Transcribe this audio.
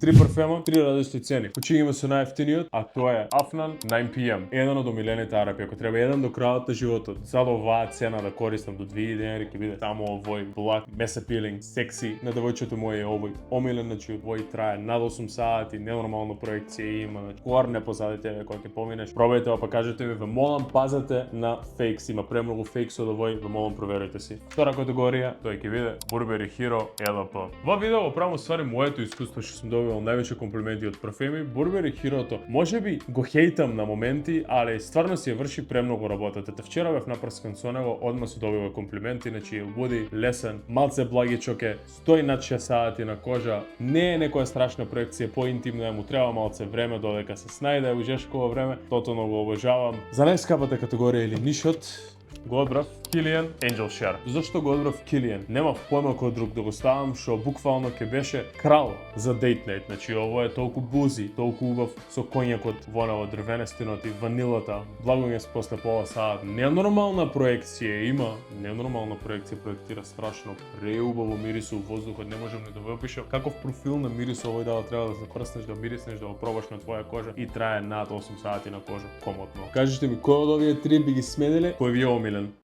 Три парфема, три различни цени. Почињаме со најефтиниот, а тоа е Afnan 9 PM. Еден од омилените Араби. Ако треба еден до крајот на животот, за оваа цена да користам до 2000 денари ќе биде само овој black, mess appealing, секси на девојчето моје овој омилен, значи овој трае над 8 сати, ненормална проекција има, значи корне позади тебе кога ќе поминеш. Пробајте го, па кажете ми, ве молам пазете на фейкс, има премногу фейкс од овој, ве молам проверете си. Втора категорија, тој ќе биде Burberry Hero LP. Во видео го правам ствари моето искуство што сум добил највеќе комплименти од парфеми. Burberry Hero-то можеби го хейтам на моменти, али стварно си ја врши премногу работата. Вчера бев напрскан со него, одма се добива комплименти, значи буди лесен, малце благичок е, стои над 6 сати на кожа, не е некоја страшна проекција, поинтимна, му треба малце време додека се снајде, ужешкова време, тотално го обожавам. За најскапата категорија или нишот, го одбрав Kilian Angel Share. Зошто го одбрав Kilian? Нема појма кој друг да го ставам, што буквално ќе беше крал за Date Night. Значи ово е толку бузи, толку убав со коњакот во него, дрвенестинот и ванилата. Благоње се после пола сат. Ненормална проекција има, ненормална проекција, проектира страшно преубаво мирис у воздухот, не можам ни да го опишам. Каков профил на мирис овој дава треба да се прснеш, да мириснеш, да го пробаш на твоја кожа и трае над 8 сати на кожа, комотно. Кажете ми кој од овие три би ги смениле, кој ви е омилен?